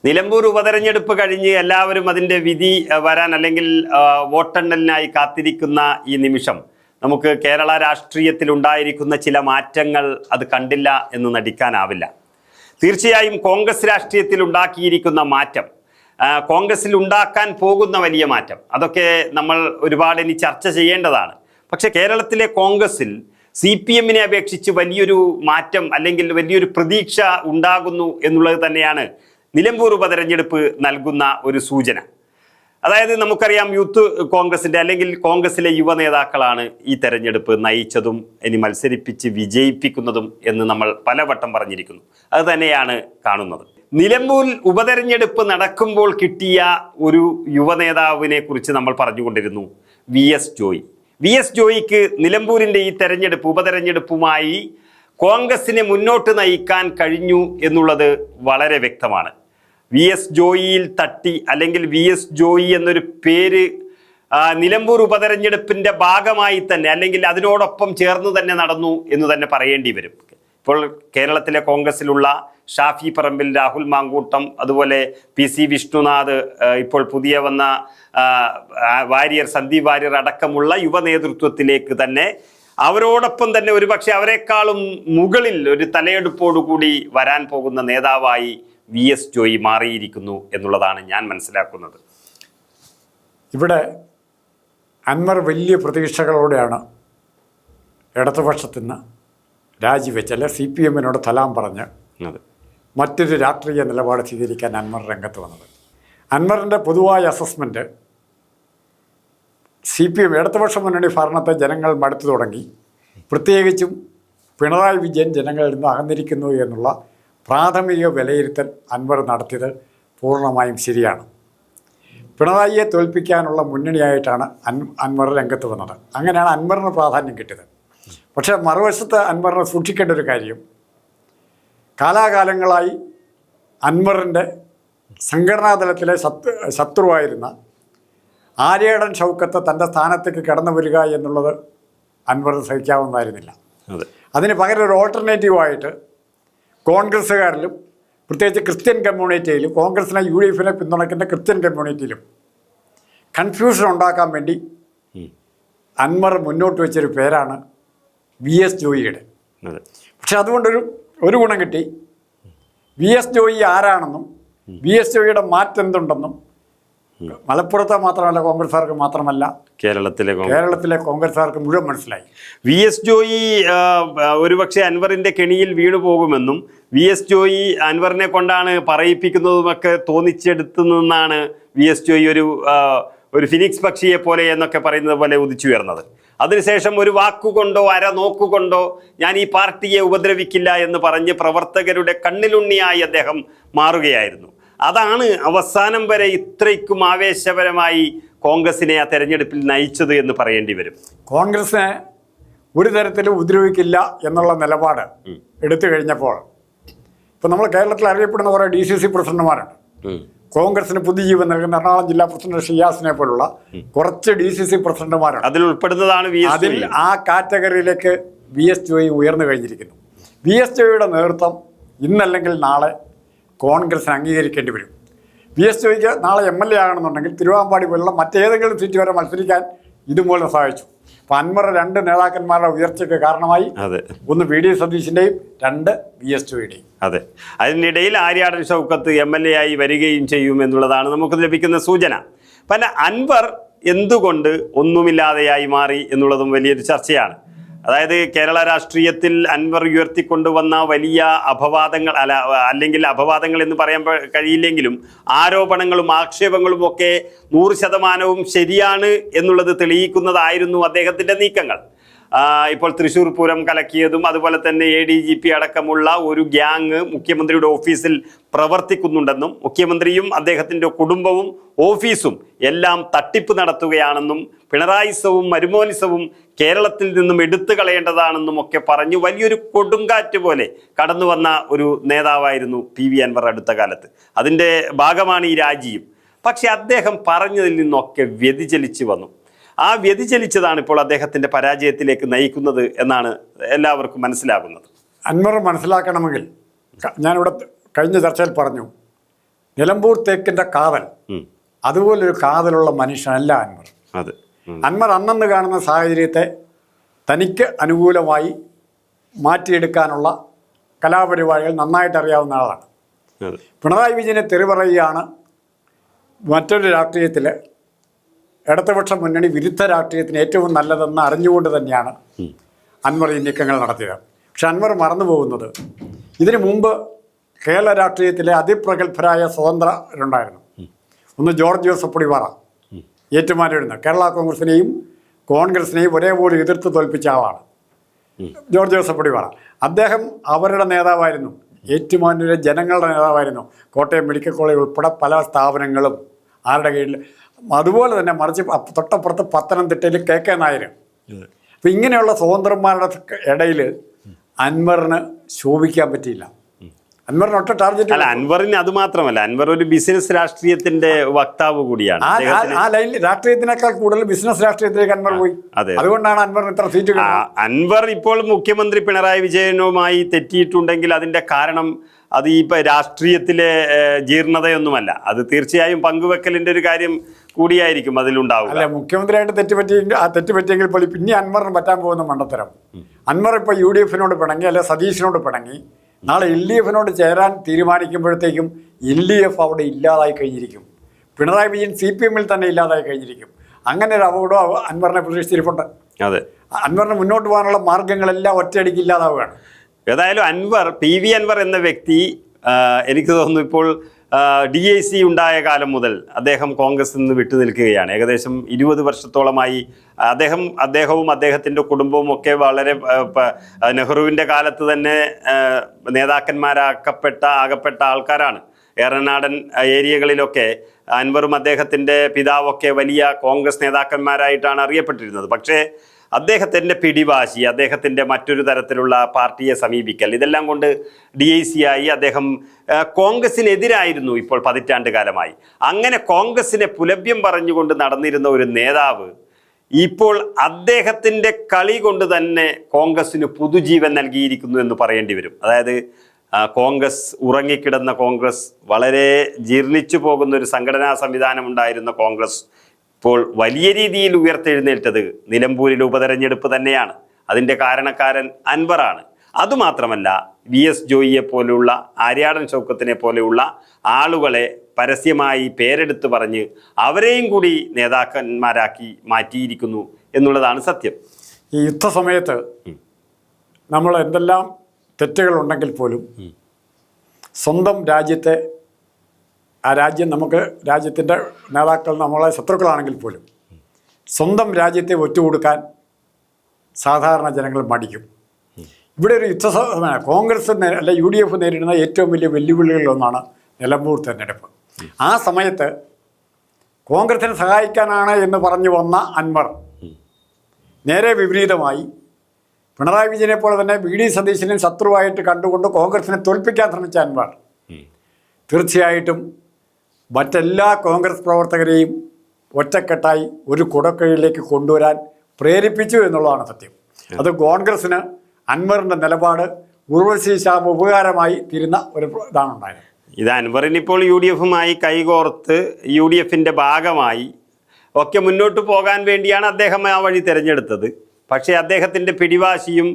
നിലമ്പൂർ ഉപതെരഞ്ഞെടുപ്പ് കഴിഞ്ഞ് എല്ലാവരും അതിൻ്റെ വിധി വരാൻ അല്ലെങ്കിൽ വോട്ടെണ്ണലിനായി കാത്തിരിക്കുന്ന ഈ നിമിഷം നമുക്ക് കേരള രാഷ്ട്രീയത്തിൽ ഉണ്ടായിരിക്കുന്ന ചില മാറ്റങ്ങൾ അത് കണ്ടില്ല എന്ന് നടിക്കാനാവില്ല. തീർച്ചയായും കോൺഗ്രസ് രാഷ്ട്രീയത്തിൽ ഉണ്ടാക്കിയിരിക്കുന്ന മാറ്റം, കോൺഗ്രസിൽ ഉണ്ടാക്കാൻ പോകുന്ന വലിയ മാറ്റം, അതൊക്കെ നമ്മൾ ഒരുപാട് ഇനി ചർച്ച ചെയ്യേണ്ടതാണ്. പക്ഷേ കേരളത്തിലെ കോൺഗ്രസിൽ CPM അപേക്ഷിച്ച് വലിയൊരു മാറ്റം അല്ലെങ്കിൽ വലിയൊരു പ്രതീക്ഷ ഉണ്ടാകുന്നു എന്നുള്ളത് തന്നെയാണ് നിലമ്പൂർ ഉപതെരഞ്ഞെടുപ്പ് നൽകുന്ന ഒരു സൂചന. അതായത് നമുക്കറിയാം, യൂത്ത് കോൺഗ്രസിൻ്റെ അല്ലെങ്കിൽ കോൺഗ്രസിലെ യുവ നേതാക്കളാണ് ഈ തെരഞ്ഞെടുപ്പ് നയിച്ചതും ഇനി മത്സരിപ്പിച്ച് വിജയിപ്പിക്കുന്നതും എന്ന് നമ്മൾ പലവട്ടം പറഞ്ഞിരിക്കുന്നു. അത് തന്നെയാണ് കാണുന്നത്. നിലമ്പൂർ ഉപതെരഞ്ഞെടുപ്പ് നടക്കുമ്പോൾ കിട്ടിയ ഒരു യുവ നേതാവിനെ കുറിച്ച് നമ്മൾ പറഞ്ഞുകൊണ്ടിരുന്നു, VS ജോയി. VS ജോയിക്ക് നിലമ്പൂരിൻ്റെ ഈ തെരഞ്ഞെടുപ്പ് ഉപതെരഞ്ഞെടുപ്പുമായി കോൺഗ്രസിനെ മുന്നോട്ട് നയിക്കാൻ കഴിഞ്ഞു എന്നുള്ളത് വളരെ വ്യക്തമാണ്. VS ജോയിയിൽ തട്ടി അല്ലെങ്കിൽ VS ജോയി എന്നൊരു പേര് നിലമ്പൂർ ഉപതെരഞ്ഞെടുപ്പിൻ്റെ ഭാഗമായി തന്നെ അല്ലെങ്കിൽ അതിനോടൊപ്പം ചേർന്ന് തന്നെ നടന്നു എന്ന് തന്നെ പറയേണ്ടി വരും. ഇപ്പോൾ കേരളത്തിലെ കോൺഗ്രസിലുള്ള ഷാഫി പറമ്പിൽ, രാഹുൽ മാങ്കൂട്ടം, അതുപോലെ PC വിഷ്ണുനാഥ്, ഇപ്പോൾ പുതിയ വന്ന സന്ദീപ് വാര്യർ അടക്കമുള്ള യുവ നേതൃത്വത്തിലേക്ക് തന്നെ അവരോടൊപ്പം തന്നെ ഒരുപക്ഷെ അവരെക്കാളും മുകളിൽ ഒരു തലയെടുപ്പോടുകൂടി വരാൻ പോകുന്ന നേതാവായി VS ജോയി മാറിയിരിക്കുന്നു എന്നുള്ളതാണ് ഞാൻ മനസ്സിലാക്കുന്നത്. ഇവിടെ അൻവർ വലിയ പ്രതീക്ഷകളോടെയാണ് ഇടതുപക്ഷത്തിന് രാജിവെച്ച് അല്ലെ CPM തലാം പറഞ്ഞ് മറ്റൊരു രാഷ്ട്രീയ നിലപാട് സ്വീകരിക്കാൻ അൻവർ രംഗത്ത് വന്നത്. അൻവറിൻ്റെ പൊതുവായ അസസ്മെൻറ്റ് CPM ഇടതുപക്ഷ മുന്നണി ഭരണത്തെ ജനങ്ങൾ മടുത്തു തുടങ്ങി, പ്രത്യേകിച്ചും പിണറായി വിജയൻ ജനങ്ങളിൽ നിന്ന് അകന്നിരിക്കുന്നു എന്നുള്ള പ്രാഥമിക വിലയിരുത്തൽ അൻവർ നടത്തിയത് പൂർണ്ണമായും ശരിയാണ്. പിണറായിയെ തോൽപ്പിക്കാനുള്ള മുന്നണിയായിട്ടാണ് അൻവർ രംഗത്ത് വന്നത്. അങ്ങനെയാണ് അൻവറിന് പ്രാധാന്യം കിട്ടിയത്. പക്ഷേ മറുവശത്ത് അൻവറിനെ സൂക്ഷിക്കേണ്ട ഒരു കാര്യം, കാലാകാലങ്ങളായി അൻവറിൻ്റെ സംഘടനാതലത്തിലെ ശത്രുവായിരുന്ന ആര്യാടൻ ഷൗക്കത്ത് തൻ്റെ സ്ഥാനത്തേക്ക് കടന്നു വരിക എന്നുള്ളത് അൻവറിന് സഹിക്കാവുന്നതായിരുന്നില്ല. അതിന് പകരം ഒരു ഓൾട്ടർനേറ്റീവായിട്ട് കോൺഗ്രസ്സുകാരിലും പ്രത്യേകിച്ച് ക്രിസ്ത്യൻ കമ്മ്യൂണിറ്റിയിലും കോൺഗ്രസിനെ UDF പിന്തുണയ്ക്കുന്ന ക്രിസ്ത്യൻ കമ്മ്യൂണിറ്റിയിലും കൺഫ്യൂഷൻ ഉണ്ടാക്കാൻ വേണ്ടി അൻവർ മുന്നോട്ട് വെച്ചൊരു പേരാണ് VS ജോയിയുടെ. പക്ഷെ അതുകൊണ്ടൊരു ഗുണം കിട്ടി. VS ജോയി ആരാണെന്നും VS ജോയിയുടെ മാറ്റെന്തുണ്ടെന്നും മലപ്പുറത്തെ മാത്രമല്ല കോൺഗ്രസ്സുകാർക്ക് മാത്രമല്ല കേരളത്തിലെ കോൺഗ്രസ്സുകാർക്ക് മുഴുവൻ മനസ്സിലായി. VS ജോയി ഒരുപക്ഷെ അൻവറിൻ്റെ കെണിയിൽ വീണു പോകുമെന്നും VS ജോയി അൻവറിനെ കൊണ്ടാണ് പറയിപ്പിക്കുന്നതുമൊക്കെ തോന്നിച്ചെടുത്തു നിന്നാണ് VS ജോയി ഒരു ഫിനിക്സ് പക്ഷിയെ പോലെ എന്നൊക്കെ പറയുന്നത് പോലെ ഉദിച്ചുയർന്നത്. അതിനുശേഷം ഒരു വാക്കുകൊണ്ടോ നോക്കുകൊണ്ടോ ഞാൻ ഈ പാർട്ടിയെ ഉപദ്രവിക്കില്ല എന്ന് പറഞ്ഞ് പ്രവർത്തകരുടെ കണ്ണിലുണ്ണിയായി അദ്ദേഹം മാറുകയായിരുന്നു. അതാണ് അവസാനം വരെ ഇത്രയ്ക്കും ആവേശപരമായി കോൺഗ്രസിനെ ആ തെരഞ്ഞെടുപ്പിൽ നയിച്ചത് എന്ന് പറയേണ്ടി വരും. കോൺഗ്രസിനെ ഒരു തരത്തിലും ഉപദ്രവിക്കില്ല എന്നുള്ള നിലപാട് എടുത്തു കഴിഞ്ഞപ്പോൾ ഇപ്പം നമ്മൾ കേരളത്തിൽ അറിയപ്പെടുന്ന കുറേ DCC പ്രസിഡന്റുമാരുണ്ട്. കോൺഗ്രസിന് പുതുജീവൻ നൽകുന്ന എറണാകുളം ജില്ലാ പ്രസിഡന്റ് ഷിയാസിനെ പോലുള്ള കുറച്ച് DCC പ്രസിഡന്റുമാരുണ്ട്. അതിൽ ഉൾപ്പെടുന്നതാണ് അതിൽ ആ കാറ്റഗറിയിലേക്ക് VS ജോയി ഉയർന്നു കഴിഞ്ഞിരിക്കുന്നു. VS ജോയിയുടെ നേതൃത്വം ഇന്നല്ലെങ്കിൽ നാളെ കോൺഗ്രസിന് അംഗീകരിക്കേണ്ടി വരും. VS ജോയിക്ക് നാളെ MLA ആകണമെന്നുണ്ടെങ്കിൽ തിരുവാമ്പാടി പോലുള്ള മറ്റേതെങ്കിലും സീറ്റ് വരെ മത്സരിക്കാൻ ഇതുമൂലം സഹായിച്ചു. അപ്പം അൻവർ 2 നേതാക്കന്മാരുടെ ഉയർച്ചയ്ക്ക് കാരണമായി. ഒന്ന് VD സതീശിൻ്റെയും 2 VS ജോയിയുടെയും. അതെ, അതിനിടയിൽ ആര്യാടൻ ഷൗക്കത്ത് MLA ആയി വരികയും ചെയ്യും എന്നുള്ളതാണ് നമുക്ക് ലഭിക്കുന്ന സൂചന. പിന്നെ അൻവർ എന്തുകൊണ്ട് ഒന്നുമില്ലാതെയായി മാറി എന്നുള്ളതും വലിയൊരു ചർച്ചയാണ്. അതായത് കേരള രാഷ്ട്രീയത്തിൽ അൻവർ ഉയർത്തിക്കൊണ്ടുവന്ന വലിയ അപവാദങ്ങൾ അല്ലെങ്കിൽ അപവാദങ്ങൾ എന്ന് പറയാൻ കഴിയില്ലെങ്കിലും ആരോപണങ്ങളും ആക്ഷേപങ്ങളും ഒക്കെ 100% ശരിയാണ് എന്നുള്ളത് തെളിയിക്കുന്നതായിരുന്നു അദ്ദേഹത്തിൻ്റെ നീക്കങ്ങൾ. ഇപ്പോൾ തൃശ്ശൂർ പൂരം കലക്കിയതും അതുപോലെ തന്നെ ADGP അടക്കമുള്ള ഒരു ഗ്യാങ് മുഖ്യമന്ത്രിയുടെ ഓഫീസിൽ പ്രവർത്തിക്കുന്നുണ്ടെന്നും മുഖ്യമന്ത്രിയും അദ്ദേഹത്തിൻ്റെ കുടുംബവും ഓഫീസും എല്ലാം തട്ടിപ്പ് നടത്തുകയാണെന്നും പിണറായിസവും മരുമോനിസവും കേരളത്തിൽ നിന്നും എടുത്തു കളയേണ്ടതാണെന്നും ഒക്കെ പറഞ്ഞു വലിയൊരു കൊടുങ്കാറ്റ് പോലെ കടന്നു വന്ന ഒരു നേതാവായിരുന്നു PV അൻവർ അടുത്ത കാലത്ത്. അതിൻ്റെ ഭാഗമാണ് ഈ രാജിയും. പക്ഷെ അദ്ദേഹം പറഞ്ഞതിൽ നിന്നൊക്കെ വ്യതിചലിച്ചു വന്നു. ആ വ്യതിചലിച്ചതാണ് ഇപ്പോൾ അദ്ദേഹത്തിൻ്റെ പരാജയത്തിലേക്ക് നയിക്കുന്നത് എന്നാണ് എല്ലാവർക്കും മനസ്സിലാകുന്നത്. അൻവർ മനസ്സിലാക്കണമെങ്കിൽ ഞാനിവിടെ കഴിഞ്ഞ ചർച്ചയിൽ പറഞ്ഞു, നിലമ്പൂർ തേക്കിൻ്റെ കാതൽ, അതുപോലൊരു കാതലുള്ള മനുഷ്യനല്ല അൻവർ. അതെ. അൻവർ അന്നന്ന് കാണുന്ന സാഹചര്യത്തെ തനിക്ക് അനുകൂലമായി മാറ്റിയെടുക്കാനുള്ള കലാപരിപാടികൾ നന്നായിട്ട് അറിയാവുന്ന ആളാണ്. പിണറായി വിജയനെ തെറി പറയുകയാണ് മറ്റൊരു രാഷ്ട്രീയത്തിൽ ഇടതുപക്ഷ മുന്നണി വിരുദ്ധ രാഷ്ട്രീയത്തിന് ഏറ്റവും നല്ലതെന്ന് അറിഞ്ഞുകൊണ്ട് തന്നെയാണ് അൻവർ ഈ നീക്കങ്ങൾ നടത്തിയത്. പക്ഷെ അൻവർ മറന്നു പോകുന്നത്, ഇതിനു മുമ്പ് കേരള രാഷ്ട്രീയത്തിലെ അതിപ്രഗത്ഭരായ സ്വതന്ത്രരുണ്ടായിരുന്നു. ഒന്ന് ജോർജ് ജോസഫ് പൊടിപാറ, ഏറ്റുമാനൂരിൽ കേരള കോൺഗ്രസിനെയും ഒരേപോലെ എതിർത്ത് തോൽപ്പിച്ച ആളാണ് ജോർജ് ജോസഫ് പൊടിപാറ. അദ്ദേഹം അവരുടെ നേതാവായിരുന്നു, ഏറ്റുമാനൂരിലെ ജനങ്ങളുടെ നേതാവായിരുന്നു. കോട്ടയം മെഡിക്കൽ കോളേജ് ഉൾപ്പെടെ പല സ്ഥാപനങ്ങളും ആരുടെ കീഴിൽ. അതുപോലെ തന്നെ മറിച്ച് തൊട്ടപ്പുറത്ത് പത്തനംതിട്ടയിൽ കെ നായർ. അപ്പം ഇങ്ങനെയുള്ള സ്വതന്ത്രന്മാരുടെ ഇടയിൽ അൻവറിന് ശോഭിക്കാൻ പറ്റിയില്ല. അൻവറിന് ഒറ്റ ടാർഗറ്റ് അല്ല. അൻവറിന് അത് മാത്രമല്ല, അൻവർ ഒരു ബിസിനസ് രാഷ്ട്രീയത്തിന്റെ വക്താവ് കൂടിയാണ്. ആ ലൈനിൽ രാഷ്ട്രീയത്തിനേക്കാൾ കൂടുതൽ ബിസിനസ് രാഷ്ട്രീയത്തിലേക്ക് അൻവർ പോയി. അതുകൊണ്ടാണ് അൻവറിന് ഇത്ര സീറ്റുകൾ. അൻവർ ഇപ്പോൾ മുഖ്യമന്ത്രി പിണറായി വിജയനുമായി തെറ്റിയിട്ടുണ്ടെങ്കിൽ അതിന്റെ കാരണം അത് ഈ രാഷ്ട്രീയത്തിലെ ജീർണതയൊന്നുമല്ല. അത് തീർച്ചയായും പങ്കുവെക്കലിന്റെ ഒരു കാര്യം കൂടിയായിരിക്കും അതിലുണ്ടാവുക. അല്ല, മുഖ്യമന്ത്രിയായിട്ട് തെറ്റുപറ്റിയെങ്കിൽ പോലും പിന്നെ അൻവറിന് പറ്റാൻ പോകുന്ന മണ്ടത്തരം. അൻവർ ഇപ്പോൾ UDF-നോട് പിണങ്ങി, അല്ലെ സതീഷിനോട് പിണങ്ങി, നാളെ LDF-നോട് ചേരാൻ തീരുമാനിക്കുമ്പോഴത്തേക്കും LDF അവിടെ ഇല്ലാതായി കഴിഞ്ഞിരിക്കും. പിണറായി വിജയൻ CPM-ൽ തന്നെ ഇല്ലാതായി കഴിഞ്ഞിരിക്കും. അങ്ങനെ ഒരു അപകടം അൻവറിനെ പ്രതീക്ഷിച്ചിരിപ്പുണ്ട്. അതെ. അൻവറിന് മുന്നോട്ട് പോകാനുള്ള മാർഗങ്ങളെല്ലാം ഒറ്റയടിക്ക് ഇല്ലാതാവുകയാണ്. ഏതായാലും PV അൻവർ എന്ന വ്യക്തി എനിക്ക് തോന്നുന്നു ഇപ്പോൾ DIC ഉണ്ടായ കാലം മുതൽ അദ്ദേഹം കോൺഗ്രസിൽ നിന്ന് വിട്ടുനിൽക്കുകയാണ്. ഏകദേശം 20 വർഷത്തോളമായി അദ്ദേഹവും അദ്ദേഹത്തിൻ്റെ കുടുംബവും ഒക്കെ വളരെ നെഹ്റുവിൻ്റെ കാലത്ത് തന്നെ ആകപ്പെട്ട ആൾക്കാരാണ്. ഏറനാടൻ ഏരിയകളിലൊക്കെ അൻവറും അദ്ദേഹത്തിൻ്റെ പിതാവൊക്കെ വലിയ കോൺഗ്രസ് നേതാക്കന്മാരായിട്ടാണ് അറിയപ്പെട്ടിരുന്നത്. പക്ഷേ അദ്ദേഹത്തിൻ്റെ പിടിവാശി, അദ്ദേഹത്തിൻ്റെ മറ്റൊരു തരത്തിലുള്ള പാർട്ടിയെ സമീപിക്കൽ, ഇതെല്ലാം കൊണ്ട് DIC ആയി അദ്ദേഹം കോൺഗ്രസിനെതിരായിരുന്നു ഇപ്പോൾ പതിറ്റാണ്ട് കാലമായി. അങ്ങനെ കോൺഗ്രസിനെ പുലഭ്യം പറഞ്ഞുകൊണ്ട് നടന്നിരുന്ന ഒരു നേതാവ് ഇപ്പോൾ അദ്ദേഹത്തിൻ്റെ കളി കൊണ്ട് തന്നെ കോൺഗ്രസിന് പുതുജീവൻ നൽകിയിരിക്കുന്നു എന്ന് പറയേണ്ടി വരും. അതായത് കോൺഗ്രസ്, ഉറങ്ങിക്കിടന്ന കോൺഗ്രസ്, വളരെ ജീർണിച്ചു പോകുന്ന ഒരു സംഘടനാ സംവിധാനം ഉണ്ടായിരുന്ന കോൺഗ്രസ് ഇപ്പോൾ വലിയ രീതിയിൽ ഉയർത്തെഴുന്നേറ്റത് നിലമ്പൂരിൽ ഉപതെരഞ്ഞെടുപ്പ് തന്നെയാണ്. അതിൻ്റെ കാരണക്കാരൻ അൻവറാണ്. അതുമാത്രമല്ല, VS ജോയിയെ പോലെയുള്ള, ആര്യാടൻ ഷൗക്കത്തിനെ പോലെയുള്ള ആളുകളെ പരസ്യമായി പേരെടുത്ത് പറഞ്ഞ് അവരെയും കൂടി നേതാക്കന്മാരാക്കി മാറ്റിയിരിക്കുന്നു എന്നുള്ളതാണ് സത്യം. ഈ യുദ്ധസമയത്ത് നമ്മൾ എന്തെല്ലാം തെറ്റുകളുണ്ടെങ്കിൽ പോലും സ്വന്തം രാജ്യത്തെ, ആ രാജ്യം രാജ്യത്തിൻ്റെ നേതാക്കൾ നമ്മളെ ശത്രുക്കളാണെങ്കിൽ പോലും സ്വന്തം രാജ്യത്തെ ഒറ്റുകൊടുക്കാൻ സാധാരണ ജനങ്ങൾ മടിക്കും. ഇവിടെ ഒരു യുദ്ധസമയം കോൺഗ്രസ് അല്ല UDF നേരിടുന്ന ഏറ്റവും വലിയ വെല്ലുവിളികളിലൊന്നാണ് നിലമ്പൂർ തെരഞ്ഞെടുപ്പ്. ആ സമയത്ത് കോൺഗ്രസിനെ സഹായിക്കാനാണ് എന്ന് പറഞ്ഞു വന്ന അൻവർ നേരെ വിപരീതമായി പിണറായി വിജയനെ പോലെ തന്നെ VD സതീശനെയും ശത്രുവായിട്ട് കണ്ടുകൊണ്ട് കോൺഗ്രസിനെ തോൽപ്പിക്കാൻ ശ്രമിച്ച അൻവർ തീർച്ചയായിട്ടും മറ്റെല്ലാ കോൺഗ്രസ് പ്രവർത്തകരെയും ഒറ്റക്കെട്ടായി ഒരു കുടക്കീഴിലേക്ക് കൊണ്ടുവരാൻ പ്രേരിപ്പിച്ചു എന്നുള്ളതാണ് സത്യം. അത് കോൺഗ്രസ്സിന് അൻവറിൻ്റെ നിലപാട് ഉർവശീശാപ ഉപകാരമായി തീരുന്ന ഒരു ഇതാണ് ഉണ്ടായത്. ഇത് അൻവറിനിപ്പോൾ UDF-മായി കൈകോർത്ത് UDF-ൻ്റെ ഭാഗമായി ഒക്കെ മുന്നോട്ട് പോകാൻ വേണ്ടിയാണ് അദ്ദേഹം ആ വഴി തിരഞ്ഞെടുത്തത്. പക്ഷേ അദ്ദേഹത്തിൻ്റെ പിടിവാശിയും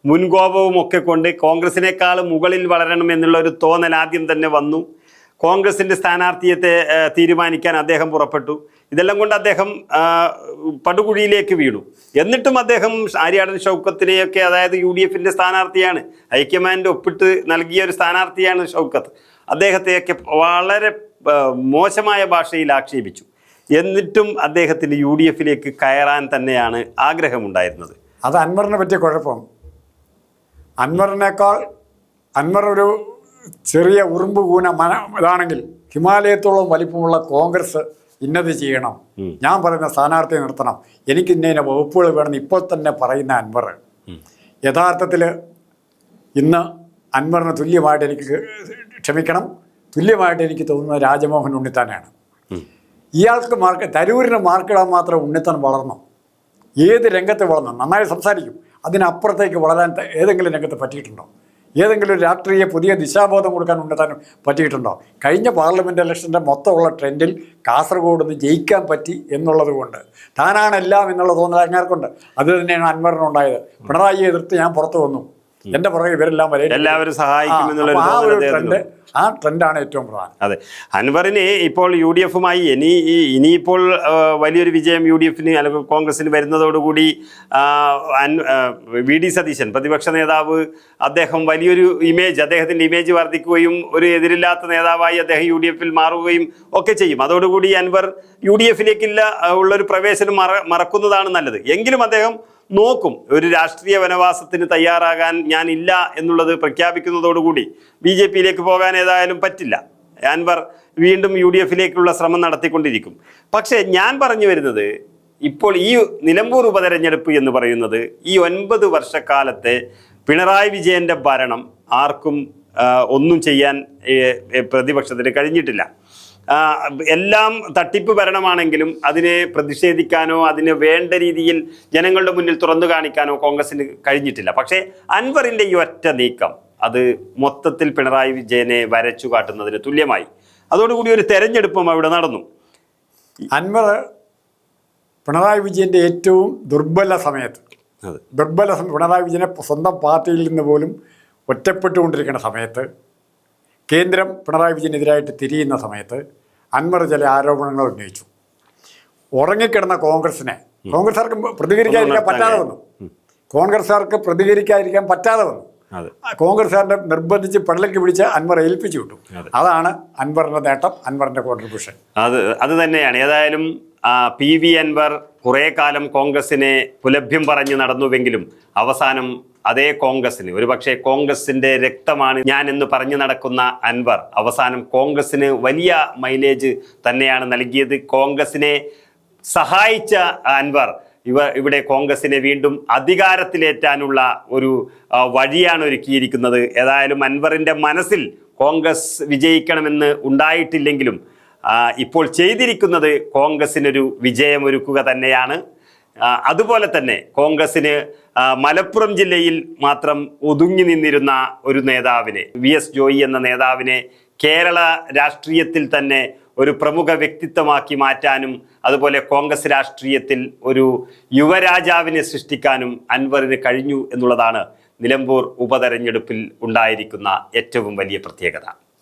മുൻകോപവും ഒക്കെ കൊണ്ട് കോൺഗ്രസിനേക്കാൾ മുകളിൽ വളരണമെന്നുള്ള ഒരു തോന്നൽ ആദ്യം തന്നെ വന്നു. കോൺഗ്രസിൻ്റെ സ്ഥാനാർത്ഥിയെ തീരുമാനിക്കാൻ അദ്ദേഹം പുറപ്പെട്ടു. ഇതെല്ലാം കൊണ്ട് അദ്ദേഹം പടുകുഴിയിലേക്ക് വീണു. എന്നിട്ടും അദ്ദേഹം ആര്യാടൻ ഷൗക്കത്തിനെയൊക്കെ, അതായത് UDF-ൻ്റെ സ്ഥാനാർത്ഥിയാണ്, ഹൈക്കമാൻഡ് ഒപ്പിട്ട് നൽകിയ ഒരു സ്ഥാനാർത്ഥിയാണ് ഷൗക്കത്ത്, അദ്ദേഹത്തെയൊക്കെ വളരെ മോശമായ ഭാഷയിൽ ആക്ഷേപിച്ചു. എന്നിട്ടും അദ്ദേഹത്തിന് UDF-ലേക്ക് കയറാൻ തന്നെയാണ് ആഗ്രഹമുണ്ടായിരുന്നത്. അത് അൻവറിനെ പറ്റിയ കുഴപ്പം, അൻവർ ഒരു ചെറിയ ഉറുമ്പ് കൂന ഇതാണെങ്കിൽ ഹിമാലയത്തോളം വലിപ്പമുള്ള കോൺഗ്രസ് ഇന്നത് ചെയ്യണം, ഞാൻ പറയുന്ന സ്ഥാനാർത്ഥിയെ നിർത്തണം, എനിക്ക് ഇന്ന വകുപ്പുകൾ വേണമെന്ന് ഇപ്പോൾ തന്നെ പറയുന്ന അൻവർ യഥാർത്ഥത്തിൽ ഇന്ന് അൻവറിന് തുല്യമായിട്ട് എനിക്ക് തോന്നുന്നത് രാജമോഹൻ ഉണ്ണിത്താനാണ്. ഇയാൾക്ക് തരൂരിന് മാർക്കിടാൻ മാത്രം ഉണ്ണിത്താൻ വളർന്നു. ഏത് രംഗത്ത് വളർന്നു, നന്നായി സംസാരിക്കും, അതിനപ്പുറത്തേക്ക് വളരാൻ ഏതെങ്കിലും രംഗത്ത് പറ്റിയിട്ടുണ്ടോ? ഏതെങ്കിലും ഒരു രാഷ്ട്രീയ പുതിയ ദിശാബോധം കൊടുക്കാൻ ഉണ്ടെത്താനും പറ്റിയിട്ടുണ്ടോ? കഴിഞ്ഞ പാർലമെൻറ്റ് ഇലക്ഷൻ്റെ മൊത്തമുള്ള ട്രെൻഡിൽ കാസർഗോഡ് നിന്ന് ജയിക്കാൻ പറ്റി എന്നുള്ളത് കൊണ്ട് താനാണ് എല്ലാം എന്നുള്ള തോന്നൽ അങ്ങേർക്കുണ്ട്. അത് തന്നെയാണ് അൻവറിനുണ്ടായത്. പിണറായിയെ എതിർത്ത് ഞാൻ പുറത്തു വന്നു, എൻ്റെ പുറകെ ഇവരെല്ലാം എല്ലാവരും സഹായിക്കും എന്നുള്ള ആ ട്രെൻഡാണ് ഏറ്റവും പ്രധാനം. അതെ, അൻവറിന് ഇപ്പോൾ UDF-മായി ഇനിയിപ്പോൾ വലിയൊരു വിജയം UDF അല്ലെങ്കിൽ കോൺഗ്രസിന് വരുന്നതോടുകൂടി VD സതീശൻ പ്രതിപക്ഷ നേതാവ്, അദ്ദേഹം വലിയൊരു അദ്ദേഹത്തിൻ്റെ ഇമേജ് വർദ്ധിക്കുകയും ഒരു എതിരില്ലാത്ത നേതാവായി അദ്ദേഹം UDF-ൽ മാറുകയും ഒക്കെ ചെയ്യും. അതോടുകൂടി അൻവർ UDF-ലേക്കുള്ള ഉള്ളൊരു പ്രവേശനം മറക്കുന്നതാണ് നല്ലത്. എങ്കിലും അദ്ദേഹം നോക്കും, ഒരു രാഷ്ട്രീയ വനവാസത്തിന് തയ്യാറാകാൻ ഞാനില്ല എന്നുള്ളത് പ്രഖ്യാപിക്കുന്നതോടുകൂടി BJP-യിലേക്ക് പോകാൻ ഏതായാലും പറ്റില്ല. അൻവർ വീണ്ടും UDF-ലേക്കുള്ള ശ്രമം നടത്തിക്കൊണ്ടിരിക്കും. പക്ഷേ ഞാൻ പറഞ്ഞു വരുന്നത്, ഇപ്പോൾ ഈ നിലമ്പൂർ ഉപതെരഞ്ഞെടുപ്പ് എന്ന് പറയുന്നത് ഈ 9 വർഷക്കാലത്തെ പിണറായി വിജയൻ്റെ ഭരണം ആർക്കും ഒന്നും ചെയ്യാൻ പ്രതിപക്ഷത്തിന് കഴിഞ്ഞിട്ടില്ല. എല്ലാം തട്ടിപ്പ് ഭരണമാണെങ്കിലും അതിനെ പ്രതിഷേധിക്കാനോ അതിന് വേണ്ട രീതിയിൽ ജനങ്ങളുടെ മുന്നിൽ തുറന്നു കാണിക്കാനോ കോൺഗ്രസിന് കഴിഞ്ഞിട്ടില്ല. പക്ഷേ അൻവറിൻ്റെ ഈ ഒറ്റ നീക്കം അത് മൊത്തത്തിൽ പിണറായി വിജയനെ വരച്ചു കാട്ടുന്നതിന് തുല്യമായി. അതോടുകൂടി ഒരു തെരഞ്ഞെടുപ്പും അവിടെ നടന്നു. അൻവർ പിണറായി വിജയൻ്റെ ഏറ്റവും ദുർബല സമയത്ത് പിണറായി വിജയനെ സ്വന്തം പാർട്ടിയിൽ നിന്ന് പോലും ഒറ്റപ്പെട്ടുകൊണ്ടിരിക്കുന്ന സമയത്ത്, കേന്ദ്രം പിണറായി വിജയനെതിരായിട്ട് തിരിയുന്ന സമയത്ത് അൻവർ ചില ആരോപണങ്ങൾ ഉന്നയിച്ചു. ഉറങ്ങിക്കിടന്ന കോൺഗ്രസ്സുകാർക്ക് പ്രതികരിക്കാതിരിക്കാൻ പറ്റാതെ വന്നു. കോൺഗ്രസ്സുകാരനെ നിർബന്ധിച്ച് പള്ളിക്ക് പിടിച്ച് അൻവർ ഏൽപ്പിച്ചു വിട്ടു. അതാണ് അൻവറിൻ്റെ നേട്ടം, അൻവറിൻ്റെ കോൺട്രിബ്യൂഷൻ. അത് തന്നെയാണ്. ഏതായാലും PV അൻവർ കുറേ കാലം കോൺഗ്രസിനെ പുലഭ്യം പറഞ്ഞ് നടന്നുവെങ്കിലും അവസാനം അതേ കോൺഗ്രസിന്, ഒരുപക്ഷെ കോൺഗ്രസിൻ്റെ രക്തമാണ് ഞാൻ എന്ന് പറഞ്ഞു നടക്കുന്ന അൻവർ അവസാനം കോൺഗ്രസിന് വലിയ മൈലേജ് തന്നെയാണ് നൽകിയത്. കോൺഗ്രസിനെ സഹായിച്ച അൻവർ ഇവിടെ കോൺഗ്രസിനെ വീണ്ടും അധികാരത്തിലേറ്റാനുള്ള ഒരു വഴിയാണ് ഒരുക്കിയിരിക്കുന്നത്. ഏതായാലും അൻവറിൻ്റെ മനസ്സിൽ കോൺഗ്രസ് വിജയിക്കണമെന്ന് ഉണ്ടായിട്ടില്ലെങ്കിലും ഇപ്പോൾ ചെയ്തിരിക്കുന്നത് കോൺഗ്രസിനൊരു വിജയമൊരുക്കുക തന്നെയാണ്. അതുപോലെ തന്നെ കോൺഗ്രസിന് മലപ്പുറം ജില്ലയിൽ മാത്രം ഒതുങ്ങി നിന്നിരുന്ന ഒരു നേതാവിനെ, VS ജോയി എന്ന നേതാവിനെ കേരള രാഷ്ട്രീയത്തിൽ തന്നെ ഒരു പ്രമുഖ വ്യക്തിത്വമാക്കി മാറ്റാനും അതുപോലെ കോൺഗ്രസ് രാഷ്ട്രീയത്തിൽ ഒരു യുവരാജാവിനെ സൃഷ്ടിക്കാനും അൻവറിന് കഴിഞ്ഞു എന്നുള്ളതാണ് നിലമ്പൂർ ഉപതെരഞ്ഞെടുപ്പിൽ ഉണ്ടായിരിക്കുന്ന ഏറ്റവും വലിയ പ്രത്യേകത.